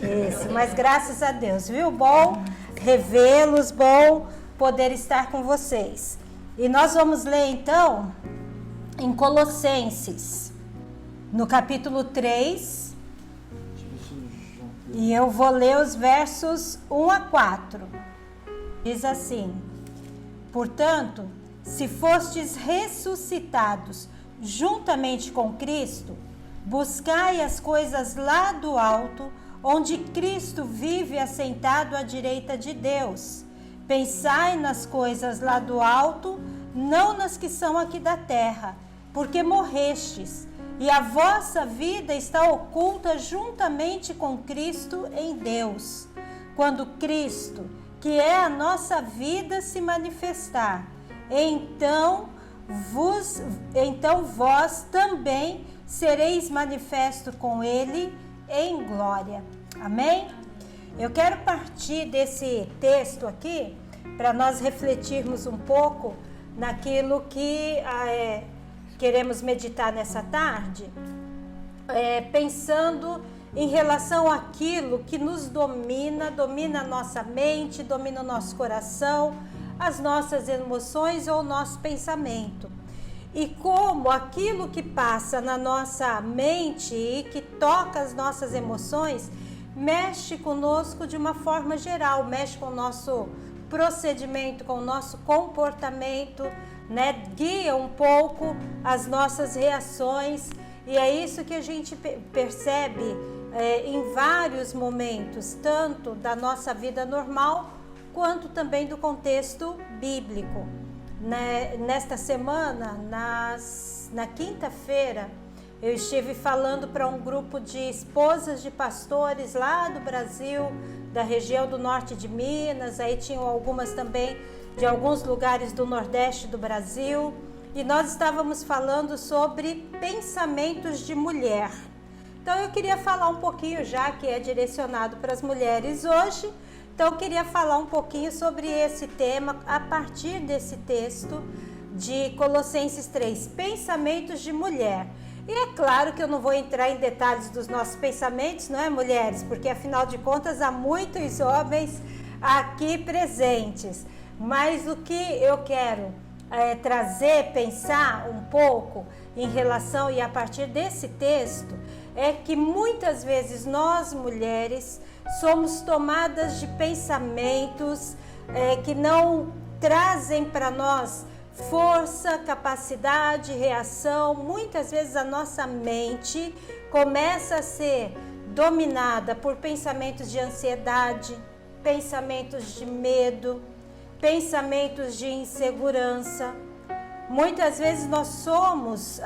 Isso, mas graças a Deus, viu? Bom revê-los, bom poder estar com vocês. E nós vamos ler então em Colossenses, no capítulo 3, e eu vou ler os versos 1 a 4. Diz assim: portanto, se fostes ressuscitados juntamente com Cristo, buscai as coisas lá do alto, onde Cristo vive assentado à direita de Deus. Pensai nas coisas lá do alto, não nas que são aqui da terra, porque morrestes, e a vossa vida está oculta juntamente com Cristo em Deus. Quando Cristo, que é a nossa vida, se manifestar, então vós também sereis manifesto com Ele em glória. Amém? Eu quero partir desse texto aqui para nós refletirmos um pouco naquilo que queremos meditar nessa tarde, pensando em relação àquilo que nos domina a nossa mente, domina o nosso coração, as nossas emoções ou o nosso pensamento. E como aquilo que passa na nossa mente e que toca as nossas emoções mexe conosco de uma forma geral, mexe com o nosso procedimento, com o nosso comportamento, né? Guia um pouco as nossas reações, e é isso que a gente percebe em vários momentos, tanto da nossa vida normal, quanto também do contexto bíblico. Nesta semana, na quinta-feira, eu estive falando para um grupo de esposas de pastores lá do Brasil, da região do norte de Minas, aí tinham algumas também de alguns lugares do nordeste do Brasil, e nós estávamos falando sobre pensamentos de mulher. Então eu queria falar um pouquinho, já que é direcionado para as mulheres hoje, então eu queria falar um pouquinho sobre esse tema a partir desse texto de Colossenses 3, pensamentos de mulher. E é claro que eu não vou entrar em detalhes dos nossos pensamentos, não é, mulheres? Porque afinal de contas há muitos homens aqui presentes. Mas o que eu quero trazer, pensar um pouco em relação e a partir desse texto, é que muitas vezes nós mulheres somos tomadas de pensamentos que não trazem para nós força, capacidade, reação. Muitas vezes a nossa mente começa a ser dominada por pensamentos de ansiedade, pensamentos de medo, pensamentos de insegurança. Muitas vezes nós somos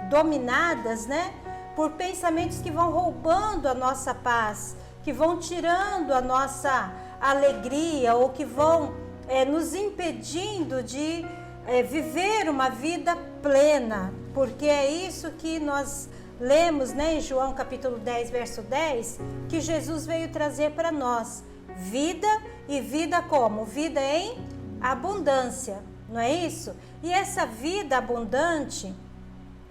dominadas, né, por pensamentos que vão roubando a nossa paz, que vão tirando a nossa alegria ou que vão nos impedindo de viver uma vida plena, porque é isso que nós lemos, né, em João capítulo 10, verso 10, que Jesus veio trazer para nós vida, e vida como? Vida em abundância, não é isso? E essa vida abundante,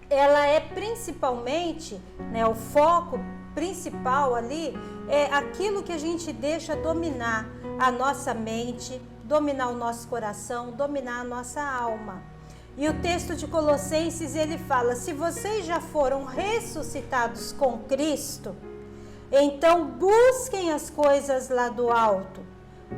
ela é principalmente, né, o foco principal ali é aquilo que a gente deixa dominar a nossa mente, dominar o nosso coração, dominar a nossa alma. E o texto de Colossenses, ele fala: se vocês já foram ressuscitados com Cristo, então busquem as coisas lá do alto,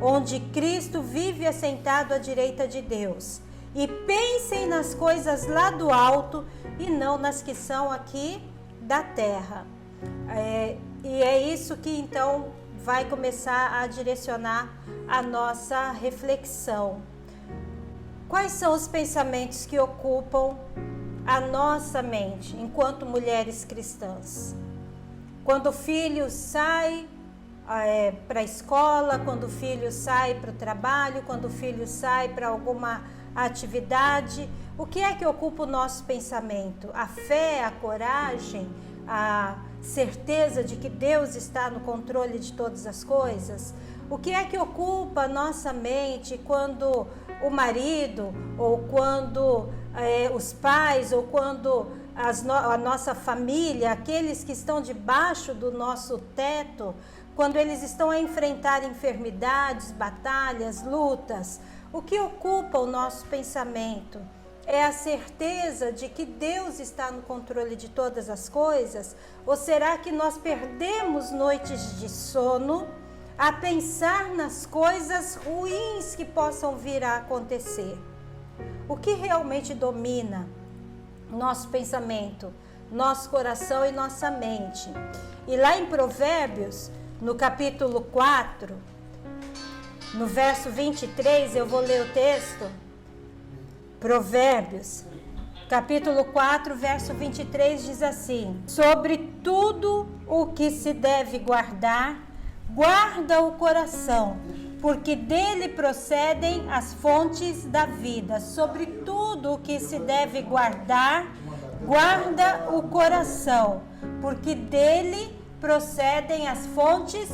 onde Cristo vive assentado à direita de Deus. E pensem nas coisas lá do alto e não nas que são aqui da terra. E é isso que então vai começar a direcionar a nossa reflexão. Quais são os pensamentos que ocupam a nossa mente enquanto mulheres cristãs? Quando o filho sai para a escola, quando o filho sai para o trabalho, quando o filho sai para alguma atividade, o que é que ocupa o nosso pensamento? A fé, a coragem, a certeza de que Deus está no controle de todas as coisas? O que é que ocupa a nossa mente quando o marido, ou quando os pais, ou quando a nossa família, aqueles que estão debaixo do nosso teto, quando eles estão a enfrentar enfermidades, batalhas, lutas, o que ocupa o nosso pensamento é a certeza de que Deus está no controle de todas as coisas? Ou será que nós perdemos noites de sono a pensar nas coisas ruins que possam vir a acontecer? O que realmente domina nosso pensamento, nosso coração e nossa mente? E lá em Provérbios, no capítulo 4, no verso 23, eu vou ler o texto. Provérbios, capítulo 4, verso 23 diz assim: sobre tudo o que se deve guardar, guarda o coração, porque dele procedem as fontes da vida. Sobre tudo o que se deve guardar, guarda o coração, porque dele procedem as fontes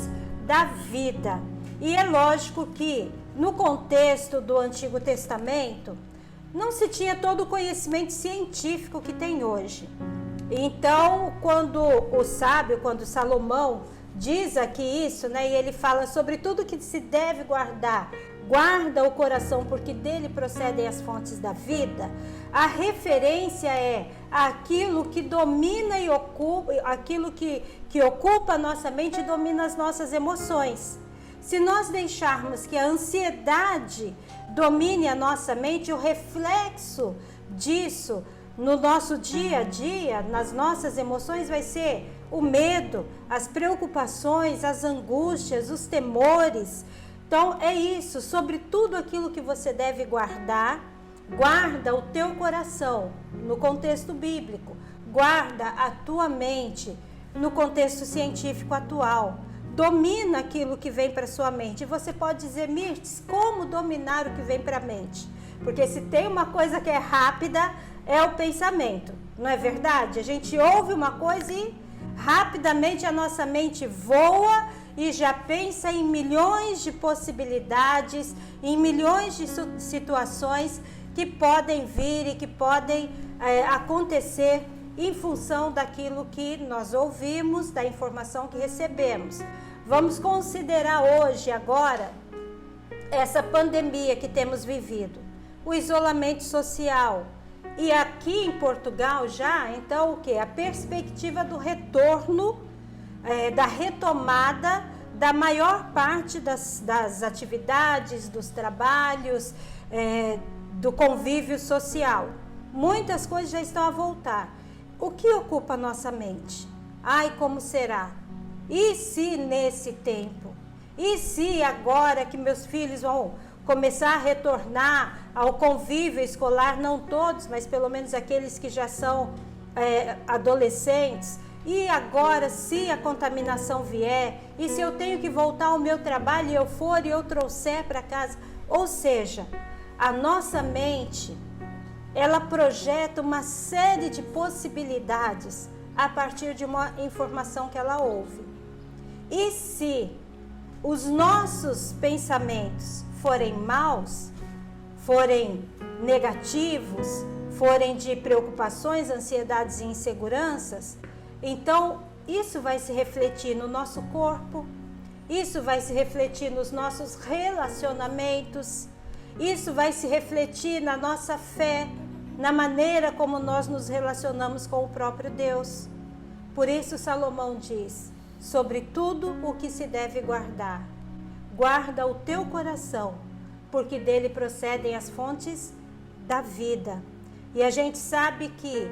da vida. E é lógico que no contexto do Antigo Testamento não se tinha todo o conhecimento científico que tem hoje. Então, quando Salomão diz aqui isso, né, e ele fala sobre tudo que se deve guardar, guarda o coração, porque dele procedem as fontes da vida, a referência é aquilo que domina e ocupa, aquilo que ocupa a nossa mente e domina as nossas emoções. Se nós deixarmos que a ansiedade domine a nossa mente, o reflexo disso no nosso dia a dia, nas nossas emoções, vai ser o medo, as preocupações, as angústias, os temores. Então é isso, sobre tudo aquilo que você deve guardar, guarda o teu coração no contexto bíblico, guarda a tua mente no contexto científico atual. Domina aquilo que vem para sua mente. E você pode dizer, Mirtes, como dominar o que vem para a mente? Porque se tem uma coisa que é rápida, é o pensamento. Não é verdade? A gente ouve uma coisa e rapidamente a nossa mente voa e já pensa em milhões de possibilidades, em milhões de situações que podem vir e que podem acontecer em função daquilo que nós ouvimos, da informação que recebemos. Vamos considerar hoje, agora, essa pandemia que temos vivido, o isolamento social. E aqui em Portugal já, então, o que? A perspectiva do retorno, da retomada da maior parte das atividades, dos trabalhos, do convívio social. Muitas coisas já estão a voltar. O que ocupa a nossa mente? Ai, como será? E se nesse tempo? E se agora que meus filhos vão começar a retornar ao convívio escolar, não todos, mas pelo menos aqueles que já são adolescentes, e agora se a contaminação vier, e se eu tenho que voltar ao meu trabalho e eu for e eu trouxer para casa? Ou seja, a nossa mente, ela projeta uma série de possibilidades a partir de uma informação que ela ouve. E se os nossos pensamentos forem maus, forem negativos, forem de preocupações, ansiedades e inseguranças, então isso vai se refletir no nosso corpo, isso vai se refletir nos nossos relacionamentos, isso vai se refletir na nossa fé, na maneira como nós nos relacionamos com o próprio Deus. Por isso Salomão diz, sobre tudo o que se deve guardar, guarda o teu coração, porque dele procedem as fontes da vida. E a gente sabe que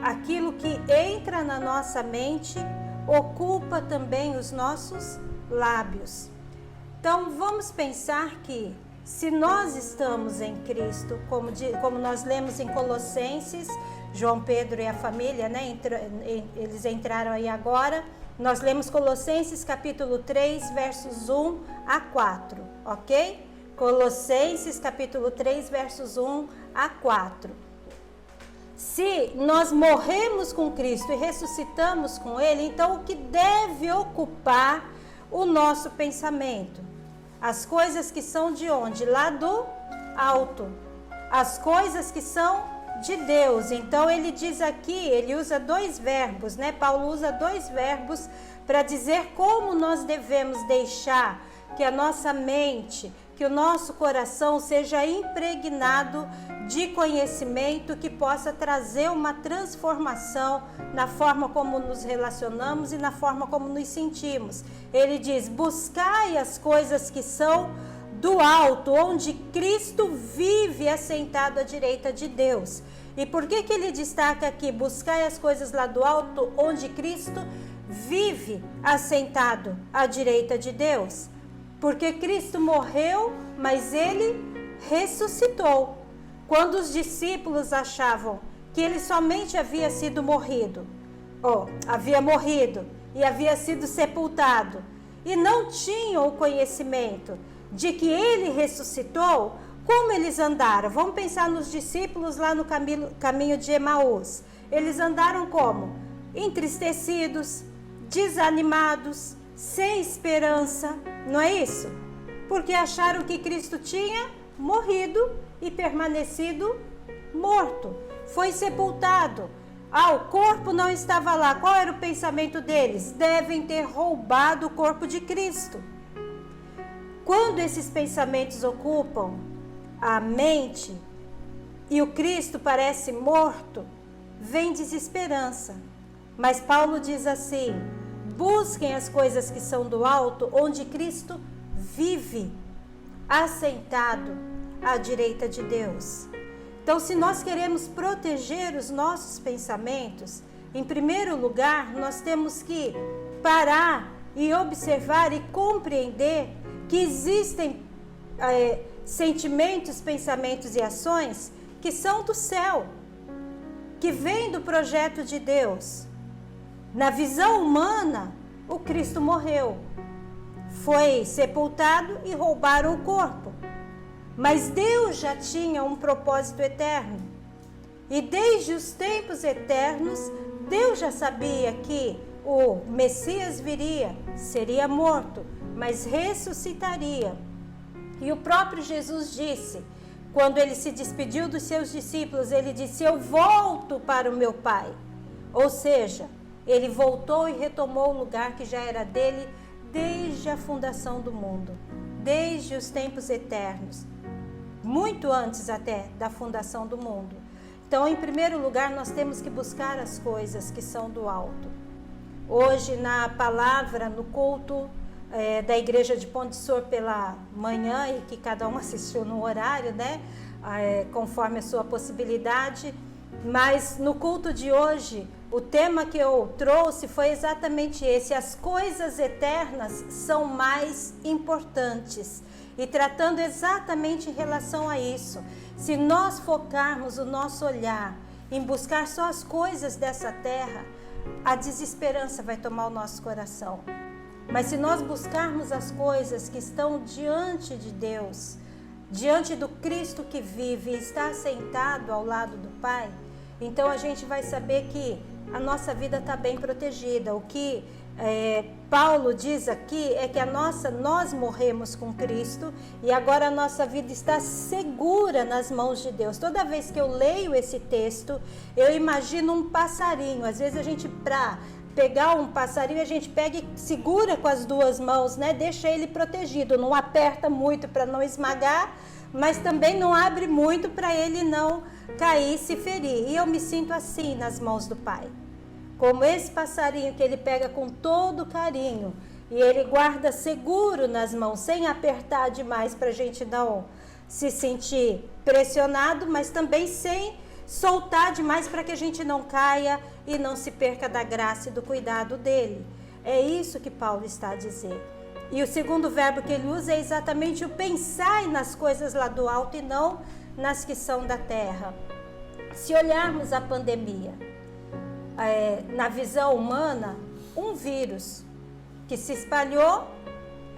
aquilo que entra na nossa mente ocupa também os nossos lábios. Então vamos pensar que se nós estamos em Cristo, como nós lemos em Colossenses, João Pedro e a família, né, eles entraram aí agora, nós lemos Colossenses capítulo 3, versos 1 a 4, ok? Colossenses capítulo 3, versos 1 a 4. Se nós morremos com Cristo e ressuscitamos com Ele, então o que deve ocupar o nosso pensamento? As coisas que são de onde? Lá do alto. As coisas que são de Deus. Então ele diz aqui, ele usa dois verbos, né? Paulo usa dois verbos para dizer como nós devemos deixar que a nossa mente, que o nosso coração seja impregnado de conhecimento que possa trazer uma transformação na forma como nos relacionamos e na forma como nos sentimos. Ele diz: buscai as coisas que são do alto, onde Cristo vive assentado à direita de Deus. E por que ele destaca aqui, buscai as coisas lá do alto, onde Cristo vive assentado à direita de Deus? Porque Cristo morreu, mas ele ressuscitou. Quando os discípulos achavam que ele somente havia sido morrido, havia morrido e havia sido sepultado, e não tinham o conhecimento de que ele ressuscitou, como eles andaram? Vamos pensar nos discípulos lá no caminho de Emaús. Eles andaram como? Entristecidos, desanimados, sem esperança, não é isso? Porque acharam que Cristo tinha morrido e permanecido morto. Foi sepultado. O corpo não estava lá. Qual era o pensamento deles? Devem ter roubado o corpo de Cristo. Quando esses pensamentos ocupam a mente e o Cristo parece morto, vem desesperança. Mas Paulo diz assim: busquem as coisas que são do alto, onde Cristo vive, assentado à direita de Deus. Então, se nós queremos proteger os nossos pensamentos, em primeiro lugar, nós temos que parar e observar e compreender que existem sentimentos, pensamentos e ações que são do céu, que vêm do projeto de Deus. Na visão humana, o Cristo morreu, foi sepultado e roubaram o corpo. Mas Deus já tinha um propósito eterno. E desde os tempos eternos, Deus já sabia que o Messias viria, seria morto, mas ressuscitaria. E o próprio Jesus disse, quando ele se despediu dos seus discípulos, ele disse: eu volto para o meu Pai. Ou seja, ele voltou e retomou o lugar que já era dele desde a fundação do mundo, desde os tempos eternos, muito antes até da fundação do mundo. Então, em primeiro lugar, nós temos que buscar as coisas que são do alto. Hoje, na palavra, no culto da igreja de Pão de Açor pela manhã, e que cada um assistiu no horário, né? Conforme a sua possibilidade. Mas no culto de hoje, o tema que eu trouxe foi exatamente esse: as coisas eternas são mais importantes. E tratando exatamente em relação a isso, se nós focarmos o nosso olhar em buscar só as coisas dessa terra, a desesperança vai tomar o nosso coração. Mas se nós buscarmos as coisas que estão diante de Deus, diante do Cristo que vive e está sentado ao lado do Pai, então a gente vai saber que a nossa vida está bem protegida. O que Paulo diz aqui é que nós morremos com Cristo e agora a nossa vida está segura nas mãos de Deus. Toda vez que eu leio esse texto, eu imagino um passarinho. Às vezes a gente, para pegar um passarinho, a gente pega e segura com as duas mãos, né? Deixa ele protegido, não aperta muito para não esmagar, mas também não abre muito para ele não cair e se ferir. E eu me sinto assim nas mãos do Pai, como esse passarinho que ele pega com todo carinho e ele guarda seguro nas mãos, sem apertar demais para a gente não se sentir pressionado, mas também sem soltar demais para que a gente não caia e não se perca da graça e do cuidado dele. É isso que Paulo está a dizer. E o segundo verbo que ele usa é exatamente o pensar nas coisas lá do alto e não nas que são da terra. Se olharmos a pandemia, na visão humana, um vírus que se espalhou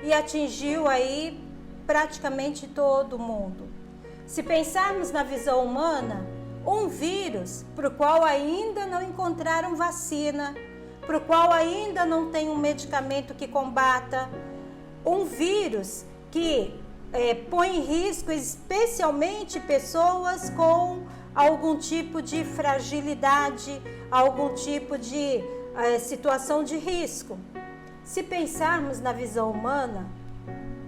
e atingiu aí praticamente todo mundo. Se pensarmos na visão humana, um vírus para o qual ainda não encontraram vacina, para o qual ainda não tem um medicamento que combata, um vírus que põe em risco especialmente pessoas com algum tipo de fragilidade, algum tipo de situação de risco. Se pensarmos na visão humana,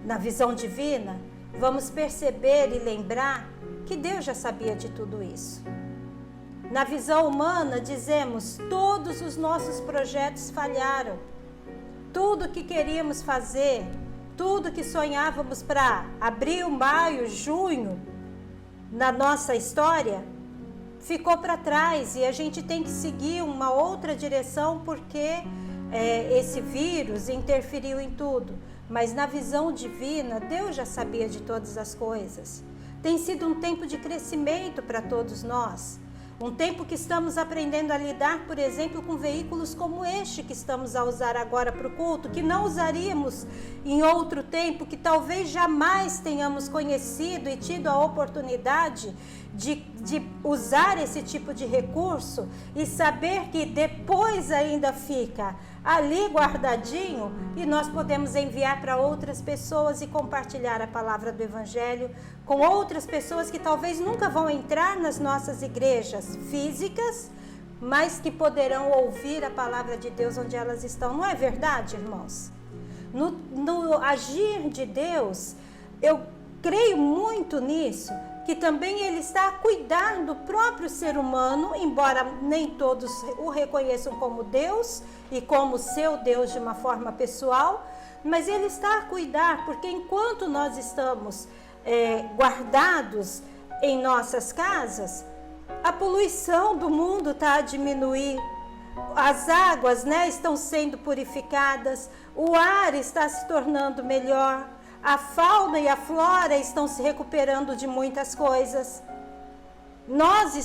na visão divina, vamos perceber e lembrar que Deus já sabia de tudo isso. Na visão humana, dizemos, todos os nossos projetos falharam. Tudo que queríamos fazer, tudo que sonhávamos para abril, maio, junho, na nossa história, ficou para trás e a gente tem que seguir uma outra direção porque esse vírus interferiu em tudo. Mas na visão divina, Deus já sabia de todas as coisas. Tem sido um tempo de crescimento para todos nós. Um tempo que estamos aprendendo a lidar, por exemplo, com veículos como este que estamos a usar agora para o culto, que não usaríamos em outro tempo, que talvez jamais tenhamos conhecido e tido a oportunidade de usar esse tipo de recurso e saber que depois ainda fica ali guardadinho e nós podemos enviar para outras pessoas e compartilhar a palavra do Evangelho com outras pessoas que talvez nunca vão entrar nas nossas igrejas físicas, mas que poderão ouvir a palavra de Deus onde elas estão. Não é verdade, irmãos? No agir de Deus, eu creio muito nisso, que também Ele está a cuidar do próprio ser humano, embora nem todos o reconheçam como Deus e como seu Deus de uma forma pessoal, mas Ele está a cuidar, porque enquanto nós estamos guardados em nossas casas, a poluição do mundo está a diminuir, as águas, estão sendo purificadas, o ar está se tornando melhor, a fauna e a flora estão se recuperando de muitas coisas. Nós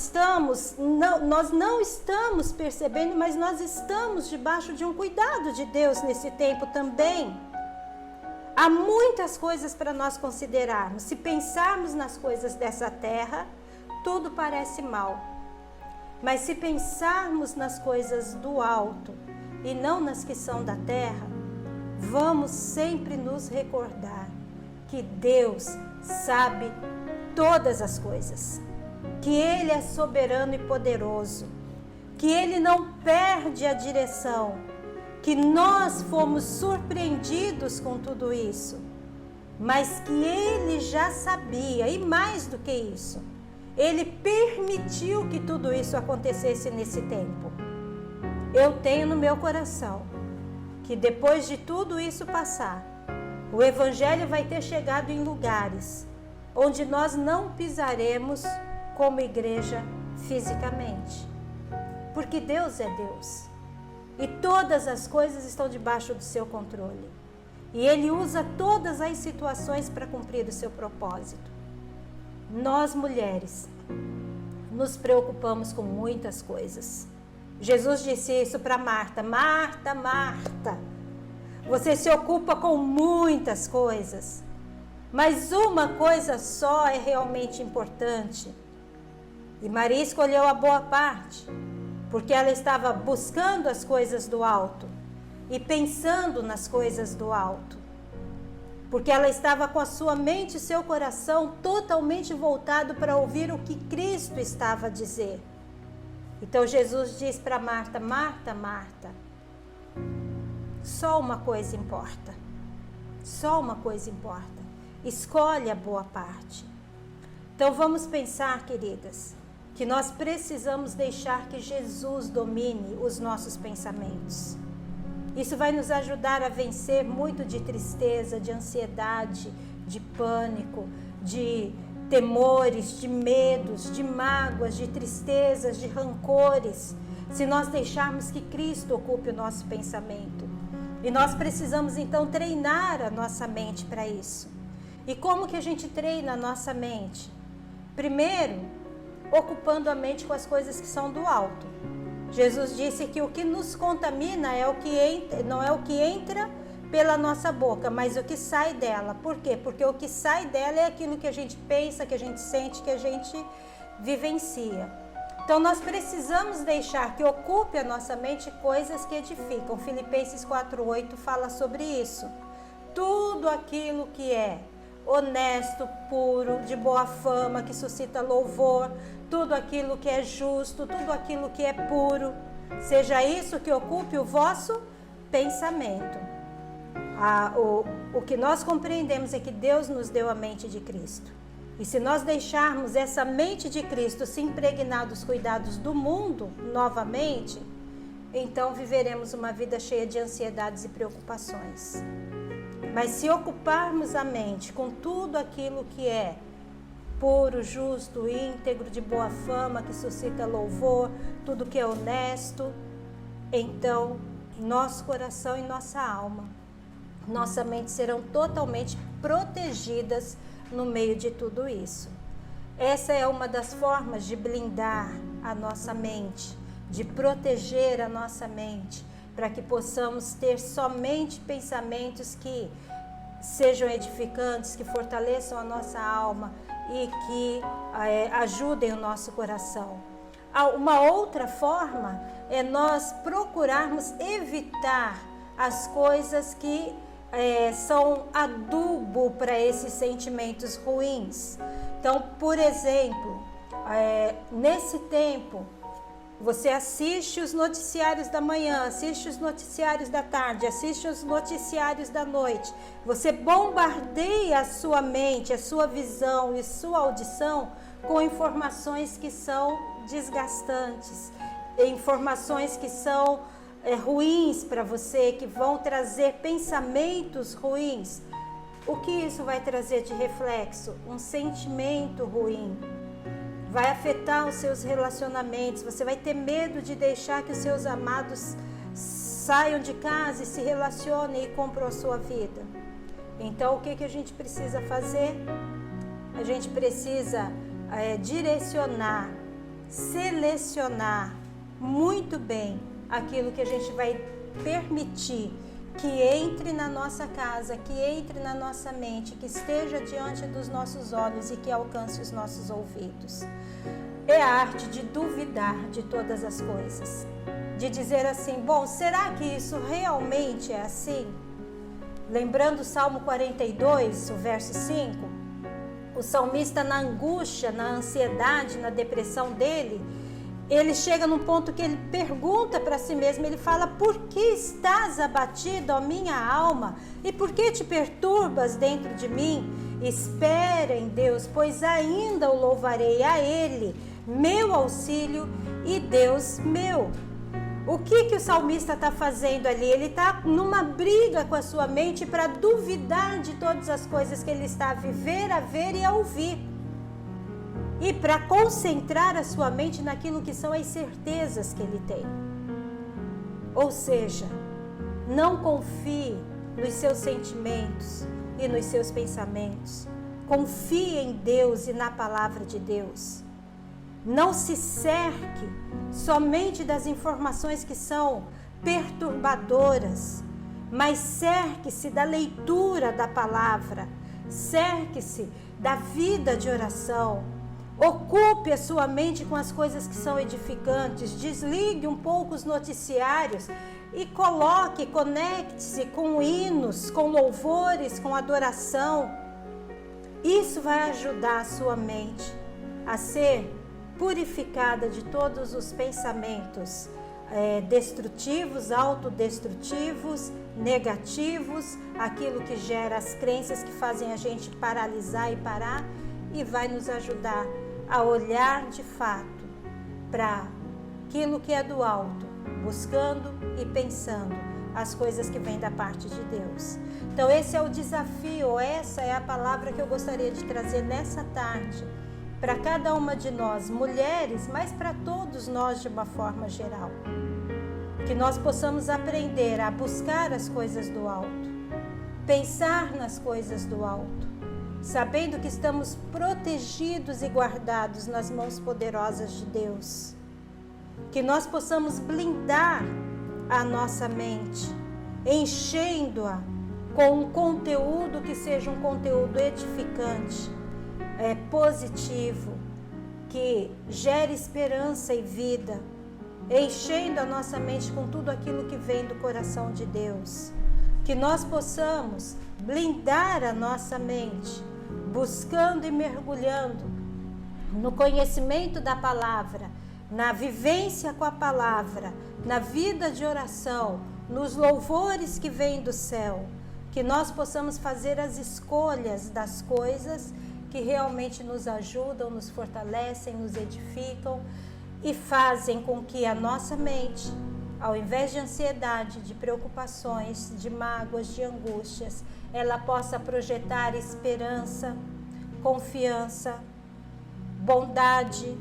não estamos percebendo, mas nós estamos debaixo de um cuidado de Deus nesse tempo também. Há muitas coisas para nós considerarmos. Se pensarmos nas coisas dessa terra, tudo parece mal. Mas se pensarmos nas coisas do alto e não nas que são da terra, vamos sempre nos recordar que Deus sabe todas as coisas, que Ele é soberano e poderoso, que Ele não perde a direção, que nós fomos surpreendidos com tudo isso, mas que Ele já sabia, e mais do que isso, Ele permitiu que tudo isso acontecesse nesse tempo. Eu tenho no meu coração que depois de tudo isso passar, o Evangelho vai ter chegado em lugares onde nós não pisaremos como igreja fisicamente, porque Deus é Deus e todas as coisas estão debaixo do seu controle e Ele usa todas as situações para cumprir o seu propósito. Nós mulheres nos preocupamos com muitas coisas. Jesus disse isso para Marta: Marta, Marta, você se ocupa com muitas coisas, mas uma coisa só é realmente importante. E Maria escolheu a boa parte, porque ela estava buscando as coisas do alto e pensando nas coisas do alto, porque ela estava com a sua mente e seu coração totalmente voltado para ouvir o que Cristo estava a dizer. Então Jesus diz para Marta: Marta, Marta, só uma coisa importa. Só uma coisa importa. Escolhe a boa parte. Então vamos pensar, queridas, que nós precisamos deixar que Jesus domine os nossos pensamentos. Isso vai nos ajudar a vencer muito de tristeza, de ansiedade, de pânico, de temores, de medos, de mágoas, de tristezas, de rancores, se nós deixarmos que Cristo ocupe o nosso pensamento. E nós precisamos então treinar a nossa mente para isso. E como que a gente treina a nossa mente? Primeiro, ocupando a mente com as coisas que são do alto. Jesus disse que o que nos contamina não é o que entra pela nossa boca, mas o que sai dela. Por quê? Porque o que sai dela é aquilo que a gente pensa, que a gente sente, que a gente vivencia. Então nós precisamos deixar que ocupe a nossa mente coisas que edificam. Filipenses 4:8 fala sobre isso. Tudo aquilo que é honesto, puro, de boa fama, que suscita louvor, tudo aquilo que é justo, tudo aquilo que é puro. Seja isso que ocupe o vosso pensamento. O que nós compreendemos é que Deus nos deu a mente de Cristo. E se nós deixarmos essa mente de Cristo se impregnar dos cuidados do mundo novamente, então viveremos uma vida cheia de ansiedades e preocupações. Mas se ocuparmos a mente com tudo aquilo que é puro, justo, íntegro, de boa fama, que suscita louvor, tudo que é honesto, então nosso coração e nossa alma, nossa mente serão totalmente protegidas no meio de tudo isso. Essa é uma das formas de blindar a nossa mente, de proteger a nossa mente, para que possamos ter somente pensamentos que sejam edificantes, que fortaleçam a nossa alma e que ajudem o nosso coração. Uma outra forma é nós procurarmos evitar as coisas que são adubo para esses sentimentos ruins. Então, por exemplo, nesse tempo, você assiste os noticiários da manhã, assiste os noticiários da tarde, assiste os noticiários da noite. Você bombardeia a sua mente, a sua visão e sua audição com informações que são desgastantes, informações que são ruins para você, que vão trazer pensamentos ruins. O que isso vai trazer de reflexo? Um sentimento ruim. Vai afetar os seus relacionamentos, você vai ter medo de deixar que os seus amados saiam de casa e se relacionem e compram a sua vida. Então, o que a gente precisa fazer? A gente precisa direcionar, selecionar muito bem aquilo que a gente vai permitir que entre na nossa casa, que entre na nossa mente, que esteja diante dos nossos olhos e que alcance os nossos ouvidos. É a arte de duvidar de todas as coisas, de dizer assim, bom, será que isso realmente é assim? Lembrando o Salmo 42, o verso 5, o salmista na angústia, na ansiedade, na depressão dele, ele chega num ponto que ele pergunta para si mesmo, ele fala, por que estás abatido, ó minha alma? E por que te perturbas dentro de mim? Espera em Deus, pois ainda o louvarei a Ele, meu auxílio e Deus meu. O que o salmista está fazendo ali? Ele está numa briga com a sua mente para duvidar de todas as coisas que ele está a viver, a ver e a ouvir. E para concentrar a sua mente naquilo que são as certezas que ele tem. Ou seja, não confie nos seus sentimentos e nos seus pensamentos. Confie em Deus e na palavra de Deus. Não se cerque somente das informações que são perturbadoras, mas cerque-se da leitura da palavra, cerque-se da vida de oração. Ocupe a sua mente com as coisas que são edificantes, desligue um pouco os noticiários e conecte-se com hinos, com louvores, com adoração. Isso vai ajudar a sua mente a ser purificada de todos os pensamentos destrutivos, autodestrutivos, negativos, aquilo que gera as crenças que fazem a gente paralisar e parar, e vai nos ajudar a olhar de fato para aquilo que é do alto, buscando e pensando as coisas que vêm da parte de Deus. Então esse é o desafio, essa é a palavra que eu gostaria de trazer nessa tarde, para cada uma de nós, mulheres, mas para todos nós de uma forma geral. Que nós possamos aprender a buscar as coisas do alto, pensar nas coisas do alto, sabendo que estamos protegidos e guardados nas mãos poderosas de Deus. Que nós possamos blindar a nossa mente, enchendo-a com um conteúdo que seja um conteúdo edificante, positivo, que gere esperança e vida, enchendo a nossa mente com tudo aquilo que vem do coração de Deus. Que nós possamos blindar a nossa mente buscando e mergulhando no conhecimento da palavra, na vivência com a palavra, na vida de oração, nos louvores que vêm do céu, que nós possamos fazer as escolhas das coisas que realmente nos ajudam, nos fortalecem, nos edificam e fazem com que a nossa mente, ao invés de ansiedade, de preocupações, de mágoas, de angústias, ela possa projetar esperança, confiança, bondade,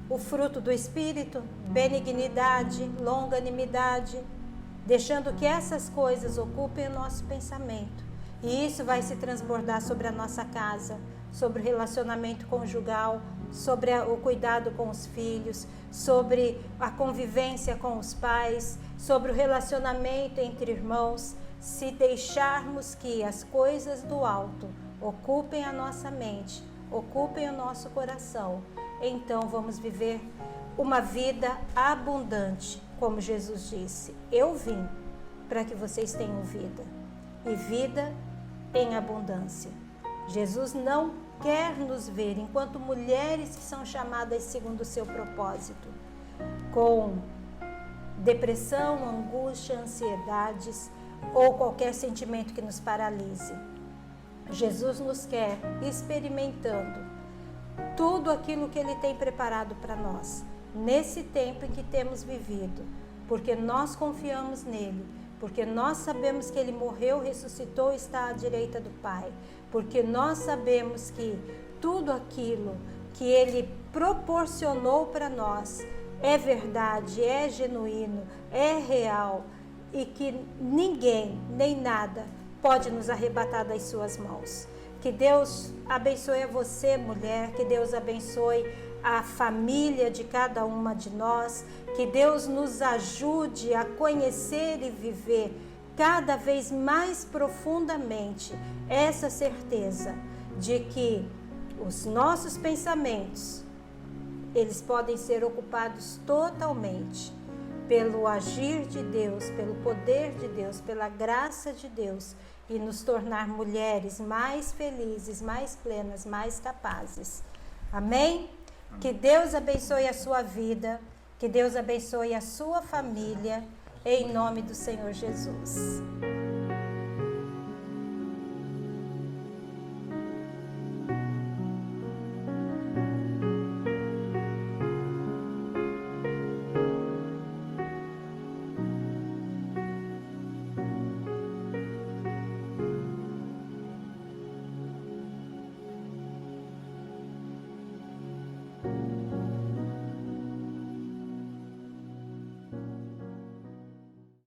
o fruto do Espírito, benignidade, longanimidade, deixando que essas coisas ocupem o nosso pensamento. E isso vai se transbordar sobre a nossa casa, sobre o relacionamento conjugal, sobre o cuidado com os filhos, sobre a convivência com os pais, sobre o relacionamento entre irmãos, se deixarmos que as coisas do alto ocupem a nossa mente, ocupem o nosso coração, então vamos viver uma vida abundante, como Jesus disse: eu vim para que vocês tenham vida, e vida em abundância. Jesus não quer nos ver enquanto mulheres que são chamadas segundo o seu propósito, com depressão, angústia, ansiedades ou qualquer sentimento que nos paralise. Jesus nos quer experimentando tudo aquilo que Ele tem preparado para nós, nesse tempo em que temos vivido, porque nós confiamos nele, porque nós sabemos que Ele morreu, ressuscitou e está à direita do Pai, porque nós sabemos que tudo aquilo que Ele proporcionou para nós é verdade, é genuíno, é real e que ninguém, nem nada, pode nos arrebatar das suas mãos. Que Deus abençoe a você, mulher, que Deus abençoe a família de cada uma de nós, que Deus nos ajude a conhecer e viver cada vez mais profundamente essa certeza de que os nossos pensamentos, eles podem ser ocupados totalmente pelo agir de Deus, pelo poder de Deus, pela graça de Deus, e nos tornar mulheres mais felizes, mais plenas, mais capazes. Amém? Que Deus abençoe a sua vida, que Deus abençoe a sua família, em nome do Senhor Jesus.